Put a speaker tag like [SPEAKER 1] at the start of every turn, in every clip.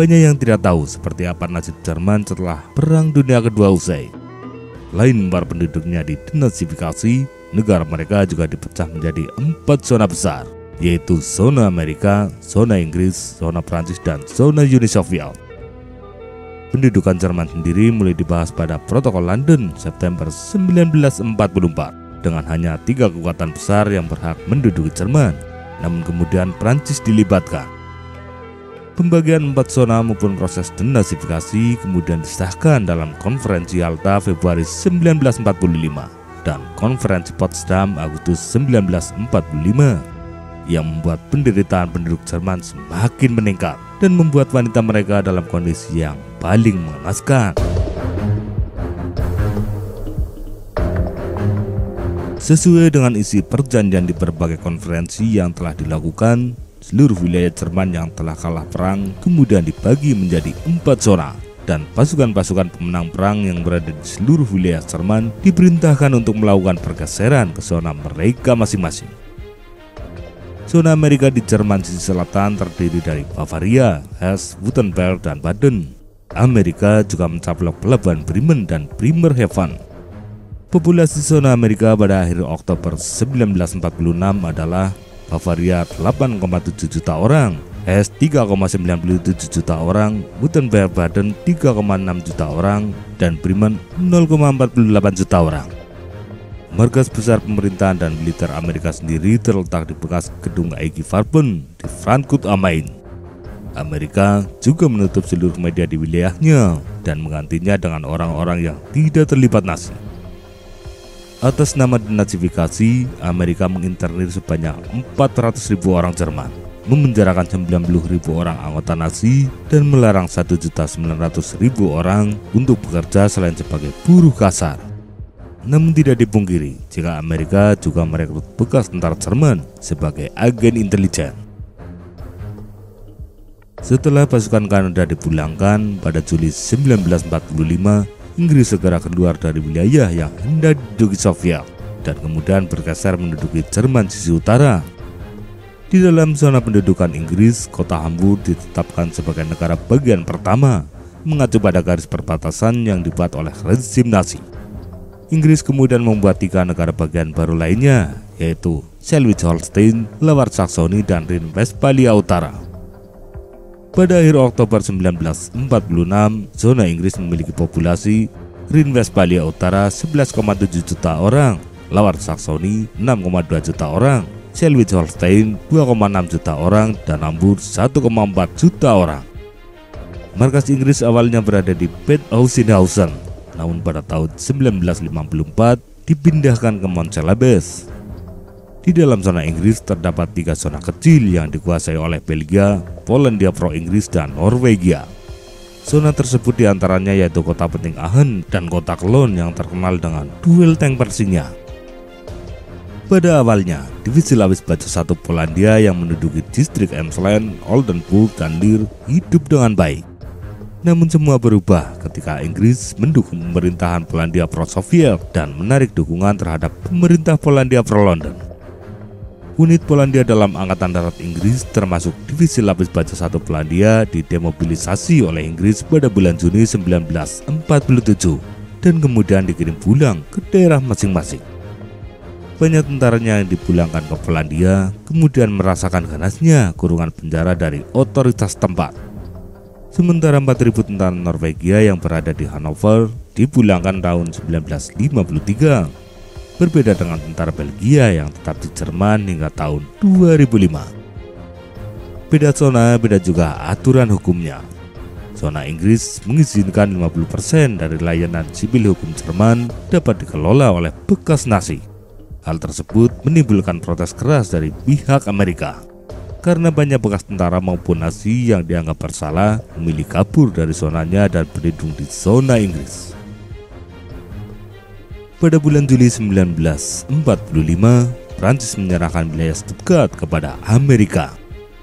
[SPEAKER 1] Banyak yang tidak tahu seperti apa nasib Jerman setelah Perang Dunia Kedua usai. Lain para penduduknya dinasifikasi, negara mereka juga dipecah menjadi 4 zona besar, yaitu zona Amerika, zona Inggris, zona Prancis, dan zona Uni Soviet. Pendudukan Jerman sendiri mulai dibahas pada Protokol London September 1944 dengan hanya 3 kekuatan besar yang berhak menduduki Jerman, namun kemudian Prancis dilibatkan. Pembagian 4 zona maupun proses denasifikasi kemudian disahkan dalam Konferensi Yalta Februari 1945 dan Konferensi Potsdam Agustus 1945 yang membuat penderitaan penduduk Jerman semakin meningkat dan membuat wanita mereka dalam kondisi yang paling mengenaskan. Sesuai dengan isi perjanjian di berbagai konferensi yang telah dilakukan, seluruh wilayah Jerman yang telah kalah perang kemudian dibagi menjadi 4 zona, dan pasukan-pasukan pemenang perang yang berada di seluruh wilayah Jerman diperintahkan untuk melakukan pergeseran ke zona mereka masing-masing. Zona Amerika di Jerman sisi selatan terdiri dari Bavaria, Hesse, Württemberg, dan Baden. Amerika juga mencaplok pelabuhan Bremen dan Bremerhaven. Populasi zona Amerika pada akhir Oktober 1946 adalah Bavaria 8,7 juta orang, Hesse 3,97 juta orang, Württemberg Baden 3,6 juta orang, dan Bremen 0,48 juta orang. Markas besar pemerintahan dan militer Amerika sendiri terletak di bekas gedung IG Farben di Frankfurt am Main. Amerika juga menutup seluruh media di wilayahnya dan menggantinya dengan orang-orang yang tidak terlibat Nazi. Atas nama denasifikasi, Amerika menginternir sebanyak 400.000 orang Jerman, memenjarakan 90.000 orang anggota Nazi, dan melarang 1.900.000 orang untuk bekerja selain sebagai buruh kasar. Namun tidak dipungkiri jika Amerika juga merekrut bekas tentara Jerman sebagai agen intelijen. Setelah pasukan Kanada dipulangkan pada Juli 1945, Inggris segera keluar dari wilayah yang hendak diduduki Soviet dan kemudian bergeser menduduki Jerman sisi utara. Di dalam zona pendudukan Inggris, kota Hamburg ditetapkan sebagai negara bagian pertama, mengacu pada garis perbatasan yang dibuat oleh rezim Nazi. Inggris kemudian membuat 3 negara bagian baru lainnya, yaitu Schleswig-Holstein, Lower Saxony, dan Rhine-Westphalia Utara. Pada akhir Oktober 1946, zona Inggris memiliki populasi Rhine-Westphalia Utara 11,7 juta orang, Lower Saxony 6,2 juta orang, Schleswig-Holstein 2,6 juta orang, dan Hamburg 1,4 juta orang. Markas Inggris awalnya berada di Bad Oeynhausen, namun pada tahun 1954 dipindahkan ke Montchalabes. Di dalam zona Inggris terdapat 3 zona kecil yang dikuasai oleh Belgia, Polandia pro-Inggris, dan Norwegia. Zona tersebut diantaranya yaitu kota penting Aachen dan kota Cologne yang terkenal dengan duel tank Persinya. Pada awalnya, divisi lapis baja 1 Polandia yang menduduki distrik Emsland, Oldenburg, dan Leer hidup dengan baik. Namun semua berubah ketika Inggris mendukung pemerintahan Polandia pro-Soviet dan menarik dukungan terhadap pemerintah Polandia pro-London. Unit Polandia dalam Angkatan Darat Inggris termasuk divisi lapis baja 1 Polandia didemobilisasi oleh Inggris pada bulan Juni 1947 dan kemudian dikirim pulang ke daerah masing-masing. Banyak tentaranya yang dipulangkan ke Polandia kemudian merasakan ganasnya kurungan penjara dari otoritas tempat. Sementara 4.000 tentara Norwegia yang berada di Hanover dipulangkan tahun 1953. Berbeda dengan tentara Belgia yang tetap di Jerman hingga tahun 2005. Beda zona, beda juga aturan hukumnya. Zona Inggris mengizinkan 50% dari layanan sipil hukum Jerman dapat dikelola oleh bekas Nazi. Hal tersebut menimbulkan protes keras dari pihak Amerika, karena banyak bekas tentara maupun Nazi yang dianggap bersalah memilih kabur dari zonanya dan berlindung di zona Inggris. Pada bulan Juli 1945, Prancis menyerahkan wilayah Stuttgart kepada Amerika,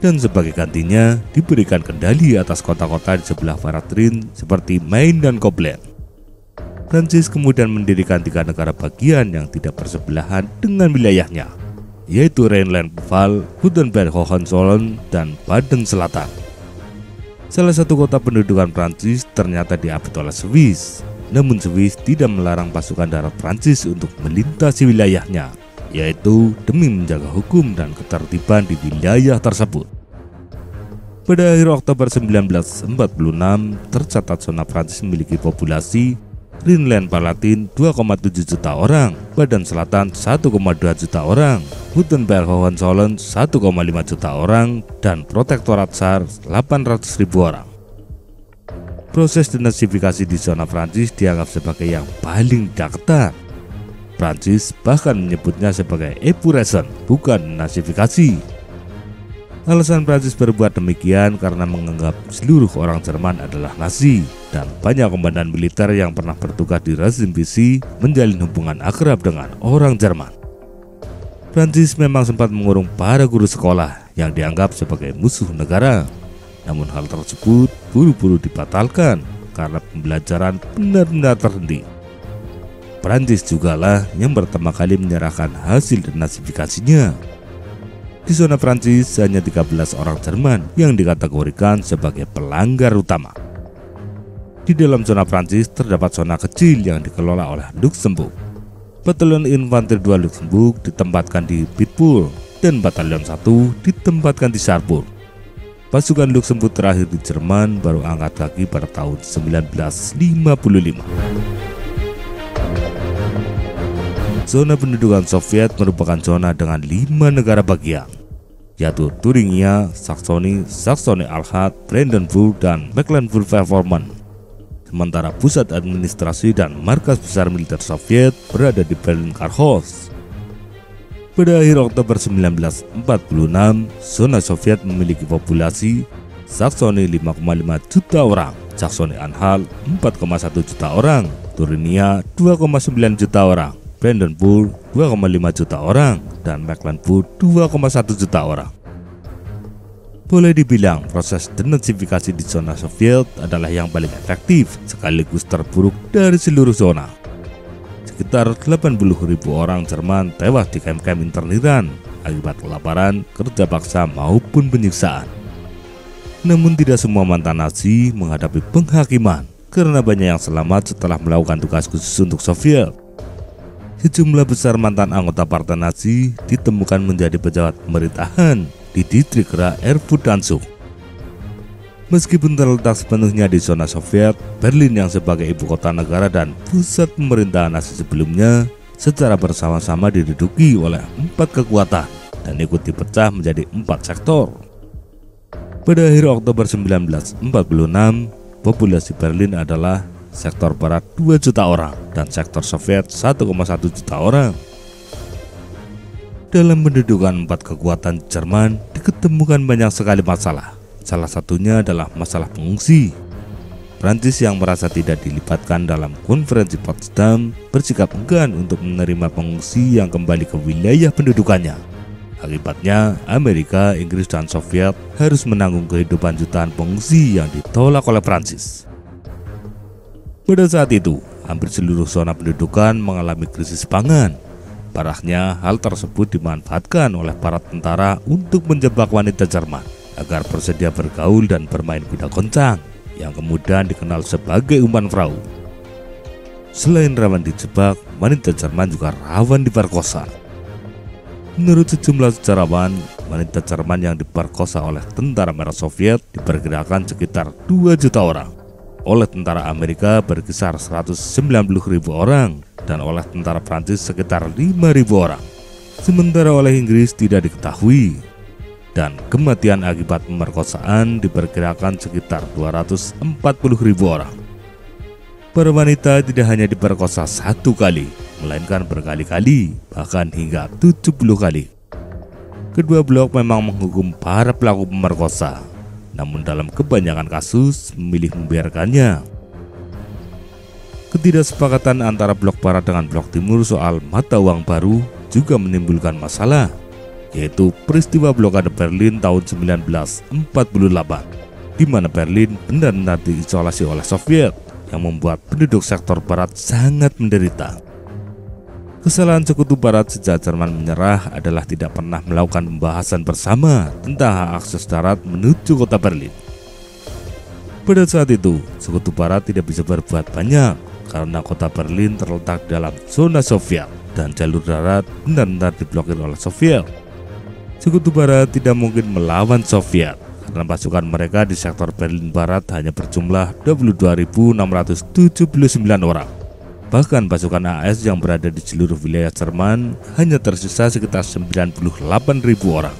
[SPEAKER 1] dan sebagai gantinya diberikan kendali atas kota-kota di sebelah barat Rhin seperti Main dan Koblenz. Prancis kemudian mendirikan 3 negara bagian yang tidak bersebelahan dengan wilayahnya, yaitu Rhineland-Pfalz, Württemberg-Hohenzollern, dan Baden Selatan. Salah satu kota pendudukan Prancis ternyata diapit oleh Swiss. Namun Swiss tidak melarang pasukan darat Prancis untuk melintasi wilayahnya, yaitu demi menjaga hukum dan ketertiban di wilayah tersebut. Pada akhir Oktober 1946, tercatat zona Prancis memiliki populasi Rhineland-Palatin 2,7 juta orang, Badan Selatan 1,2 juta orang, Württemberg-Hohenzollern 1,5 juta orang, dan Protektorat Saar 800.000 orang. Proses denasifikasi di zona Prancis dianggap sebagai yang paling tidak ketat. Prancis bahkan menyebutnya sebagai épuration, bukan denasifikasi. Alasan Prancis berbuat demikian karena menganggap seluruh orang Jerman adalah Nazi, dan banyak komandan militer yang pernah bertugas di rezim Vichy menjalin hubungan akrab dengan orang Jerman. Prancis memang sempat mengurung para guru sekolah yang dianggap sebagai musuh negara. Namun hal tersebut buru-buru dibatalkan karena pembelajaran benar-benar terhenti. Prancis jugalah yang pertama kali menyerahkan hasil denasifikasinya. Di zona Prancis hanya 13 orang Jerman yang dikategorikan sebagai pelanggar utama. Di dalam zona Prancis terdapat zona kecil yang dikelola oleh Luxembourg. Batalion Infanteri 2 Luxembourg ditempatkan di Bitburg dan Batalion 1 ditempatkan di Cherbourg. Pasukan Luxembourg terakhir di Jerman baru angkat kaki pada tahun 1955. Zona pendudukan Soviet merupakan zona dengan 5 negara bagian, yaitu Thuringia, Saksoni, Saksoni-Anhalt, Brandenburg, dan Mecklenburg-Vorpommern. Sementara pusat administrasi dan markas besar militer Soviet berada di Berlin-Karhof. Pada akhir Oktober 1946, zona Soviet memiliki populasi Saksoni 5,5 juta orang, Saksoni-Anhalt 4,1 juta orang, Thuringia 2,9 juta orang, Brandenburg 2,5 juta orang, dan Mecklenburg 2,1 juta orang. Boleh dibilang proses denasifikasi di zona Soviet adalah yang paling efektif sekaligus terburuk dari seluruh zona. Sekitar 80.000 orang Jerman tewas di kem-kem interniran akibat kelaparan, kerja paksa maupun penyiksaan. Namun tidak semua mantan Nazi menghadapi penghakiman karena banyak yang selamat setelah melakukan tugas khusus untuk Soviet. Sejumlah besar mantan anggota partai Nazi ditemukan menjadi pejabat pemerintahan di distrik Erfurt-Danzig. Meskipun terletak sepenuhnya di zona Soviet, Berlin yang sebagai ibu kota negara dan pusat pemerintahan Nazi sebelumnya secara bersama-sama diduduki oleh 4 kekuatan dan ikut dipecah menjadi 4 sektor. Pada akhir Oktober 1946, populasi Berlin adalah sektor barat 2 juta orang dan sektor Soviet 1,1 juta orang. Dalam pendudukan 4 kekuatan Jerman diketemukan banyak sekali masalah. Salah satunya adalah masalah pengungsi. Prancis yang merasa tidak dilibatkan dalam konferensi Potsdam bersikap enggan untuk menerima pengungsi yang kembali ke wilayah pendudukannya. Akibatnya, Amerika, Inggris, dan Soviet harus menanggung kehidupan jutaan pengungsi yang ditolak oleh Prancis. Pada saat itu, hampir seluruh zona pendudukan mengalami krisis pangan. Parahnya, hal tersebut dimanfaatkan oleh para tentara untuk menjebak wanita Jerman agar bersedia bergaul dan bermain kuda goncang, yang kemudian dikenal sebagai Umpan-Frau. Selain rawan dijebak, wanita Jerman juga rawan diperkosa. Menurut sejumlah sejarawan, wanita Jerman yang diperkosa oleh tentara merah Soviet diperkirakan sekitar 2 juta orang. Oleh tentara Amerika berkisar 190.000 orang dan oleh tentara Prancis sekitar 5.000 orang. Sementara oleh Inggris tidak diketahui. Dan kematian akibat pemerkosaan diperkirakan sekitar 240.000 orang. Para wanita tidak hanya diperkosa 1 kali, melainkan berkali-kali, bahkan hingga 70 kali. Kedua blok memang menghukum para pelaku pemerkosa, namun dalam kebanyakan kasus memilih membiarkannya. Ketidaksepakatan antara blok barat dengan blok timur soal mata uang baru juga menimbulkan masalah, yaitu peristiwa blokade Berlin tahun 1948, di mana Berlin benar-benar diisolasi oleh Soviet yang membuat penduduk sektor barat sangat menderita. Kesalahan sekutu barat sejak Jerman menyerah adalah tidak pernah melakukan pembahasan bersama tentang hak akses darat menuju kota Berlin. Pada saat itu, Sekutu Barat tidak bisa berbuat banyak karena kota Berlin terletak dalam zona Soviet dan jalur darat benar-benar diblokir oleh Soviet. Sekutu Barat tidak mungkin melawan Soviet karena pasukan mereka di sektor Berlin Barat hanya berjumlah 22.679 orang. Bahkan pasukan AS yang berada di seluruh wilayah Jerman hanya tersisa sekitar 98.000 orang.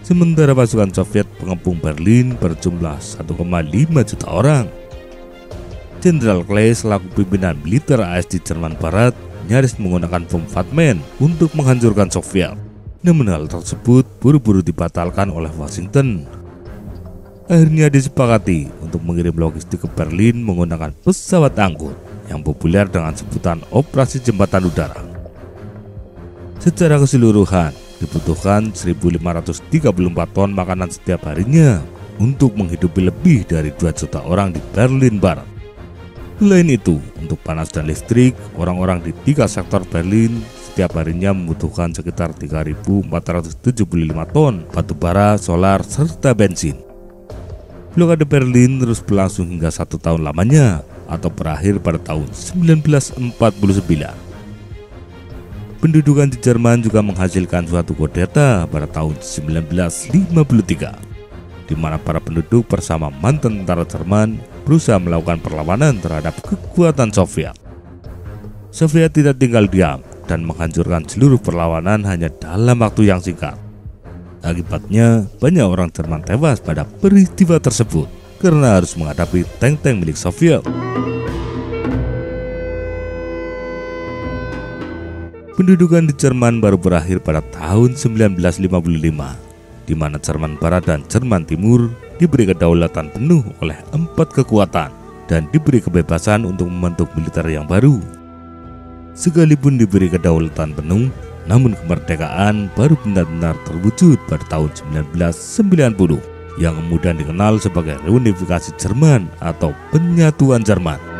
[SPEAKER 1] Sementara pasukan Soviet pengepung Berlin berjumlah 1,5 juta orang. Jenderal Clay selaku pimpinan militer AS di Jerman Barat nyaris menggunakan bom Fatman untuk menghancurkan Soviet. Namun hal tersebut buru-buru dibatalkan oleh Washington. Akhirnya disepakati untuk mengirim logistik ke Berlin menggunakan pesawat angkut yang populer dengan sebutan Operasi Jembatan Udara. Secara keseluruhan, dibutuhkan 1.534 ton makanan setiap harinya untuk menghidupi lebih dari 2 juta orang di Berlin Barat. Selain itu, untuk panas dan listrik, orang-orang di 3 sektor Berlin setiap harinya membutuhkan sekitar 3.475 ton batu bara, solar, serta bensin. Blokade Berlin terus berlangsung hingga 1 tahun lamanya atau berakhir pada tahun 1949. Pendudukan di Jerman juga menghasilkan suatu kudeta pada tahun 1953, di mana para penduduk bersama mantan tentara Jerman berusaha melakukan perlawanan terhadap kekuatan Soviet. Soviet tidak tinggal diam dan menghancurkan seluruh perlawanan hanya dalam waktu yang singkat. Akibatnya, banyak orang Jerman tewas pada peristiwa tersebut karena harus menghadapi tank-tank milik Soviet. Pendudukan di Jerman baru berakhir pada tahun 1955, di mana Jerman Barat dan Jerman Timur diberi kedaulatan penuh oleh 4 kekuatan dan diberi kebebasan untuk membentuk militer yang baru. Sekalipun diberi kedaulatan penuh, namun kemerdekaan baru benar-benar terwujud pada tahun 1990, yang kemudian dikenal sebagai reunifikasi Jerman atau penyatuan Jerman.